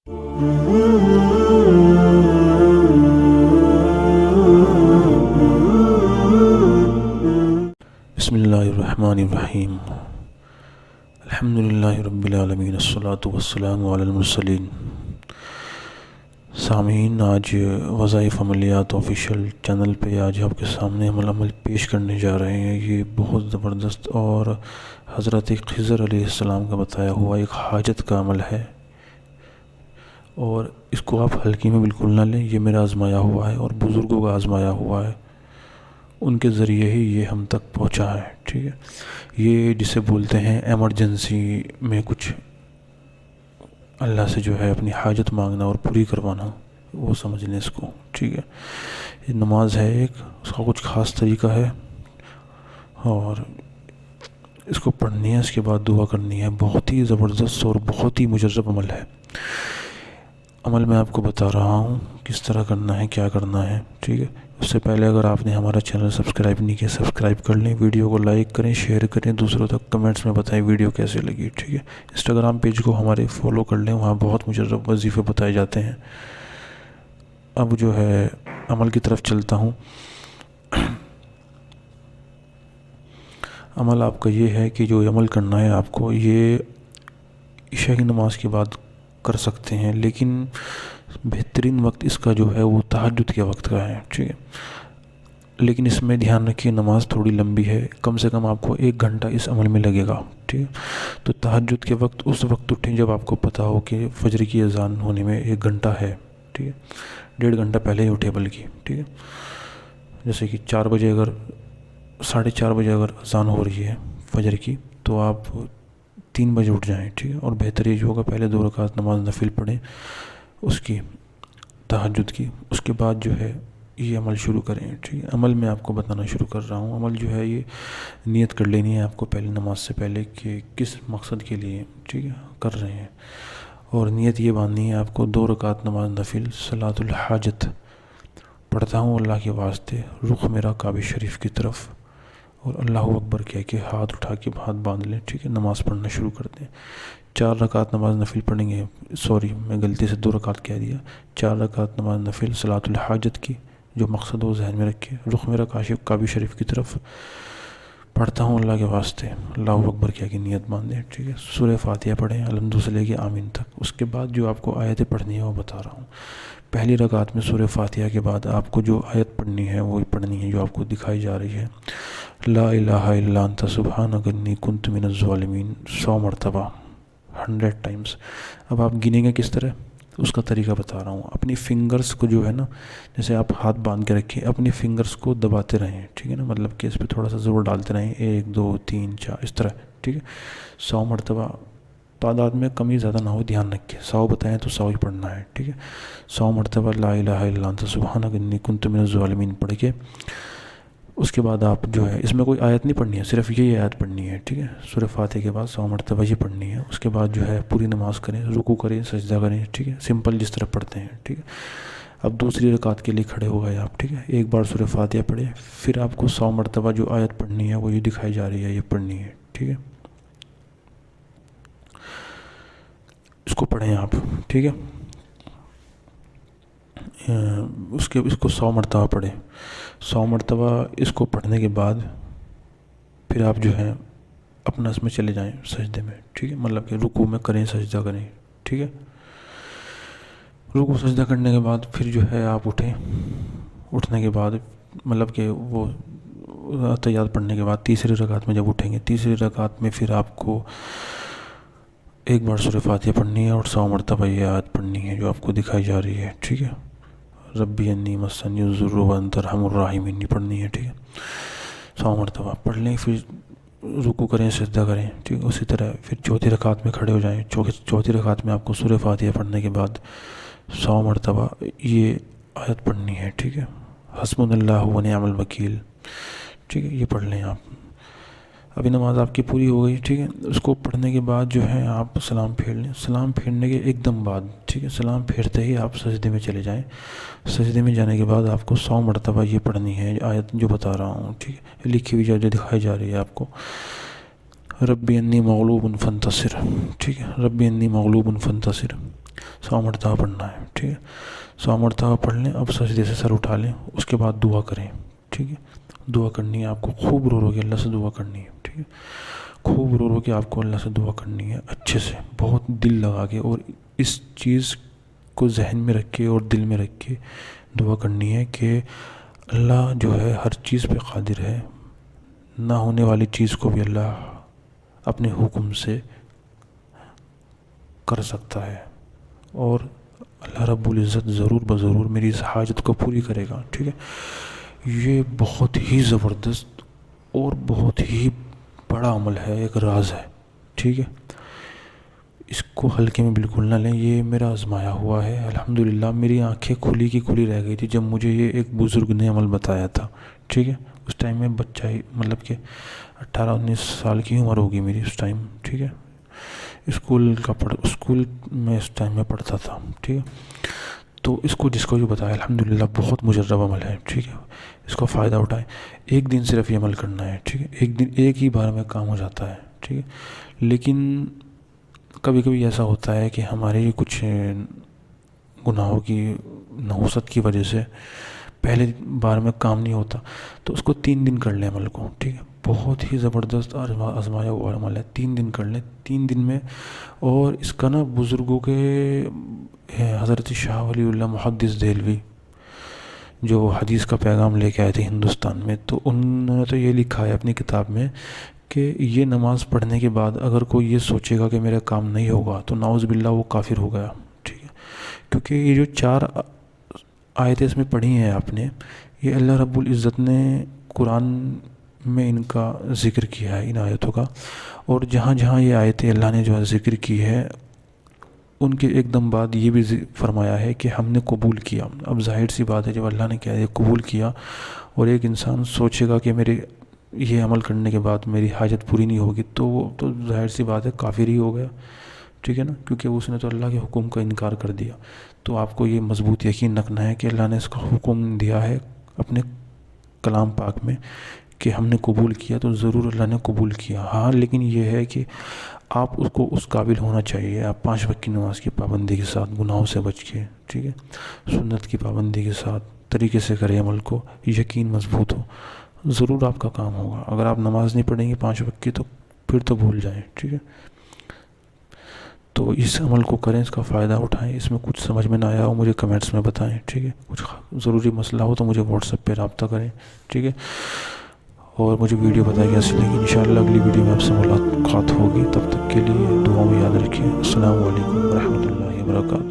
بسم اللہ الرحمن الرحیم الحمدللہ رب العالمین الصلاۃ والسلام علی المرسلین۔ سامعین، آج وظائف عملیات آفیشیل چینل پہ آج آپ کے سامنے عمل پیش کرنے جا رہے ہیں۔ یہ بہت زبردست اور حضرت خضر علیہ السلام کا بتایا ہوا ایک حاجت کا عمل ہے، اور اس کو آپ ہلکی میں بالکل نہ لیں۔ یہ میرا آزمایا ہوا ہے اور بزرگوں کا آزمایا ہوا ہے، ان کے ذریعے ہی یہ ہم تک پہنچا ہے، ٹھیک ہے۔ یہ جسے بولتے ہیں ایمرجنسی میں کچھ اللہ سے جو ہے اپنی حاجت مانگنا اور پوری کروانا، وہ سمجھ لیں اس کو، ٹھیک ہے۔ یہ نماز ہے ایک، اس کا کچھ خاص طریقہ ہے، اور اس کو پڑھنی ہے، اس کے بعد دعا کرنی ہے۔ بہت ہی زبردست اور بہت ہی مجرب عمل ہے۔ عمل میں آپ کو بتا رہا ہوں کس طرح کرنا ہے، کیا کرنا ہے، ٹھیک ہے۔ اس سے پہلے اگر آپ نے ہمارا چینل سبسکرائب نہیں کیا، سبسکرائب کر لیں، ویڈیو کو لائک کریں، شیئر کریں، دوسروں تک کمنٹس میں بتائیں ویڈیو کیسے لگی، ٹھیک ہے۔ انسٹاگرام پیج کو ہمارے فالو کر لیں، وہاں بہت مجرب وظیفے بتائے جاتے ہیں۔ اب جو ہے عمل کی طرف چلتا ہوں۔ عمل آپ کا یہ ہے کہ جو عمل کرنا ہے آپ کو، یہ عشاء کی نماز کے بعد کر سکتے ہیں، لیکن بہترین وقت اس کا جو ہے وہ تہجد کے وقت کا ہے، ٹھیک ہے۔ لیکن اس میں دھیان رکھیے نماز تھوڑی لمبی ہے، کم سے کم آپ کو 1 گھنٹہ اس عمل میں لگے گا، ٹھیک ہے۔ تو تہجد کے وقت اس وقت اٹھیں جب آپ کو پتہ ہو کہ فجر کی اذان ہونے میں 1 گھنٹہ ہے، ٹھیک ہے۔ 1.5 گھنٹہ پہلے ہی اٹھے بلکہ، ٹھیک ہے۔ جیسے کہ 4 بجے اگر 4:30 بجے اگر اذان ہو رہی ہے فجر کی، تو آپ 3 بجے اٹھ جائیں، ٹھیک ہے۔ اور بہتر یہ جو ہوگا پہلے 2 رکعت نماز نفل پڑھیں اس کی، تہجد کی، اس کے بعد جو ہے یہ عمل شروع کریں، ٹھیک ہے۔ عمل میں آپ کو بتانا شروع کر رہا ہوں۔ عمل جو ہے یہ نیت کر لینی ہے آپ کو پہلے نماز سے پہلے کہ کس مقصد کے لیے، ٹھیک ہے، کر رہے ہیں۔ اور نیت یہ باندھنی ہے آپ کو 2 رکعت نماز نفل صلاۃ الحاجت پڑھتا ہوں اللہ کے واسطے، رخ میرا کعبہ شریف کی طرف، اور اللہ اکبر کہہ کے ہاتھ اٹھا کے ہاتھ باندھ لیں، ٹھیک ہے۔ نماز پڑھنا شروع کر دیں۔ 4 رکعت نماز نفل پڑھیں گے، سوری میں غلطی سے 2 رکعت کہہ دیا۔ 4 رکعت نماز نفل صلاۃ الحاجت کی، جو مقصد ہو ذہن میں رکھے، رخ میرا کعبہ شریف کی طرف پڑھتا ہوں اللہ کے واسطے، اللہ اکبر کہہ کے نیت باندھیں، ٹھیک ہے۔ سورہ فاتحہ پڑھیں الحمد سے لے کے آمین تک۔ اس کے بعد جو آپ کو آیتیں پڑھنی ہے وہ بتا رہا ہوں۔ پہلی رکعت میں سورہ فاتحہ کے بعد آپ کو جو آیت پڑھنی ہے وہی پڑھنی ہے جو آپ کو دکھائی جا رہی ہے، لا الہ الا انت سبحانک انی کنت من الظالمین، 100 مرتبہ، 100 ٹائمز۔ اب آپ گنیں گے کس طرح، اس کا طریقہ بتا رہا ہوں۔ اپنی فنگرز کو جو ہے نا، جیسے آپ ہاتھ باندھ کے رکھیں، اپنی فنگرز کو دباتے رہیں، ٹھیک ہے نا، مطلب کہ اس پہ تھوڑا سا زور ڈالتے رہیں، 1 2 3 4 اس طرح، ٹھیک ہے۔ 100 مرتبہ، تعداد میں کمی زیادہ نہ ہو، دھیان رکھیں، 100 بتائیں تو 100 ہی پڑھنا ہے، ٹھیک ہے۔ 100 مرتبہ لا الہ الا انت سبحانک انی کنت من الظالمین پڑھ کے اس کے بعد آپ جو ہے، اس میں کوئی آیت نہیں پڑھنی ہے، صرف یہ آیت پڑھنی ہے، ٹھیک ہے۔ سورہ فاتحہ کے بعد 100 مرتبہ یہ پڑھنی ہے۔ اس کے بعد جو ہے پوری نماز کریں، رکوع کریں، سجدہ کریں، ٹھیک ہے، سمپل جس طرح پڑھتے ہیں، ٹھیک ہے۔ اب دوسری رکعت کے لیے کھڑے ہو گئے آپ، ٹھیک ہے۔ ایک بار سورہ فاتحہ پڑھیں، پھر آپ کو 100 مرتبہ جو آیت پڑھنی ہے وہ یہ دکھائی جا رہی ہے، یہ پڑھنی ہے، ٹھیک ہے۔ اس کو پڑھیں آپ، ٹھیک ہے۔ اس کو 100 مرتبہ پڑھیں۔ 100 مرتبہ اس کو پڑھنے کے بعد پھر آپ جو ہے اپنا اس میں چلے جائیں سجدے میں، ٹھیک ہے، مطلب کہ رکوع میں کریں، سجدہ کریں، ٹھیک ہے۔ رکوع سجدہ کرنے کے بعد پھر جو ہے آپ اٹھیں، اٹھنے کے بعد مطلب کہ وہ تحیات پڑھنے کے بعد تیسری رکعت میں جب اٹھیں گے، تیسری رکعت میں پھر آپ کو ایک بار سورہ فاتحہ پڑھنی ہے اور 100 مرتبہ یہ آیت پڑھنی ہے جو آپ کو دکھائی جا رہی ہے، ٹھیک ہے۔ ربی انی مسنی الضر وانت ارحم الراحمین پڑھنی ہے، ٹھیک ہے۔ 100 مرتبہ پڑھ لیں، پھر رکوع کریں، سجدہ کریں، ٹھیک ہے۔ اسی طرح پھر چوتھی رکعت میں کھڑے ہو جائیں۔ چوتھی رکعت میں آپ کو سورہ فاتحہ پڑھنے کے بعد 100 مرتبہ یہ آیت پڑھنی ہے، ٹھیک ہے، حسبنا اللہ و نعم الوکیل، ٹھیک ہے، یہ پڑھ لیں آپ۔ ابھی نماز آپ کی پوری ہو گئی، ٹھیک ہے۔ اس کو پڑھنے کے بعد جو ہے آپ سلام پھیر لیں۔ سلام پھیرنے کے ایک دم بعد، ٹھیک ہے، سلام پھیرتے ہی آپ سجدے میں چلے جائیں۔ سجدے میں جانے کے بعد آپ کو 100 مرتبہ یہ پڑھنی ہے آیت جو بتا رہا ہوں، ٹھیک ہے، لکھی ہوئی جو دکھائی جا رہی ہے آپ کو، ربی انی مغلوب فانتصر، ٹھیک ہے، ربی انی مغلوب فانتصر۔ 100 مرتبہ پڑھنا ہے، ٹھیک ہے، 100 مرتبہ پڑھ لیں. اب سجدے سے سر اٹھا لیں، اس کے بعد دعا کریں، ٹھیک ہے. دعا کرنی ہے آپ کو، خوب رو رو کے اللہ سے دعا کرنی ہے، ٹھیک ہے. خوب رو رو کے آپ کو اللہ سے دعا کرنی ہے، اچھے سے، بہت دل لگا کے، اور اس چیز کو ذہن میں رکھ کے اور دل میں رکھ کے دعا کرنی ہے کہ اللہ جو ہے ہر چیز پہ قادر ہے، نہ ہونے والی چیز کو بھی اللہ اپنے حکم سے کر سکتا ہے، اور اللہ رب العزت ضرور بضرور میری اس حاجت کو پوری کرے گا، ٹھیک ہے. یہ بہت ہی زبردست اور بہت ہی بڑا عمل ہے، ایک راز ہے، ٹھیک ہے. اس کو ہلکے میں بالکل نہ لیں. یہ میرا آزمایا ہوا ہے. الحمدللہ میری آنکھیں کھلی کی کھلی رہ گئی تھی جب مجھے یہ ایک بزرگ نے عمل بتایا تھا، ٹھیک ہے. اس ٹائم میں بچہ ہی، مطلب کہ 18-19 سال کی عمر ہوگی میری اس ٹائم، ٹھیک ہے. اسکول میں اس ٹائم میں پڑھتا تھا، ٹھیک ہے. تو جس کو جو بتایا الحمدللہ بہت مجرب عمل ہے، ٹھیک ہے. اس کا فائدہ اٹھائیں. ایک دن صرف یہ عمل کرنا ہے، ٹھیک ہے. ایک ہی بار میں کام ہو جاتا ہے، ٹھیک ہے. لیکن کبھی کبھی ایسا ہوتا ہے کہ ہمارے کچھ گناہوں کی نحوست کی وجہ سے پہلے بار میں کام نہیں ہوتا، تو اس کو 3 دن کر لیں عمل کو، ٹھیک ہے. بہت ہی زبردست آزمایا ہوا عمل ہے. 3 دن کر لیں، 3 دن میں. اور اس کا نا بزرگوں کے حضرت شاہ ولی اللہ محدث دہلوی جو حدیث کا پیغام لے کے آئے تھے ہندوستان میں، تو انہوں نے تو یہ لکھا ہے اپنی کتاب میں کہ یہ نماز پڑھنے کے بعد اگر کوئی یہ سوچے گا کہ میرا کام نہیں ہوگا تو نعوذ باللہ وہ کافر ہو گیا، ٹھیک ہے. کیونکہ یہ جو 4 آیتیں اس میں پڑھی ہیں آپ نے، یہ اللہ رب العزت نے قرآن میں ان کا ذکر کیا ہے، ان آیتوں کا. اور جہاں جہاں یہ آیتیں اللہ نے جو ہے ذکر کی ہے، ان کے ایک دم بعد یہ بھی فرمایا ہے کہ ہم نے قبول کیا. اب ظاہر سی بات ہے جب اللہ نے کیا ہے قبول کیا، اور ایک انسان سوچے گا کہ میرے یہ عمل کرنے کے بعد میری حاجت پوری نہیں ہوگی، تو وہ تو ظاہر سی بات ہے کافر ہی ہو گیا، ٹھیک ہے نا. کیونکہ اس نے تو اللہ کے حکم کا انکار کر دیا. تو آپ کو یہ مضبوط یقین رکھنا ہے کہ اللہ نے اس کا حکم دیا ہے اپنے کلام پاک میں کہ ہم نے قبول کیا، تو ضرور اللہ نے قبول کیا. ہاں لیکن یہ ہے کہ آپ اس کو اس قابل ہونا چاہیے. آپ 5 وقت کی نماز کی پابندی کے ساتھ، گناہوں سے بچ کے، ٹھیک ہے، سنت کی پابندی کے ساتھ طریقے سے کریں عمل کو، یقین مضبوط ہو، ضرور آپ کا کام ہوگا. اگر آپ نماز نہیں پڑھیں گے 5 وقت کی تو پھر تو بھول جائیں، ٹھیک ہے. تو اس عمل کو کریں، اس کا فائدہ اٹھائیں. اس میں کچھ سمجھ میں نہ آیا ہو مجھے کمنٹس میں بتائیں، ٹھیک ہے. کچھ ضروری مسئلہ ہو تو مجھے واٹس ایپ پہ رابطہ کریں، ٹھیک ہے. اور مجھے ویڈیو بتائیں کیسی لگی. انشاءاللہ اگلی ویڈیو میں آپ سے ملاقات ہوگی. تب تک کے لیے دعاؤں میں یاد رکھیں. السلام علیکم ورحمۃ اللہ وبرکاتہ.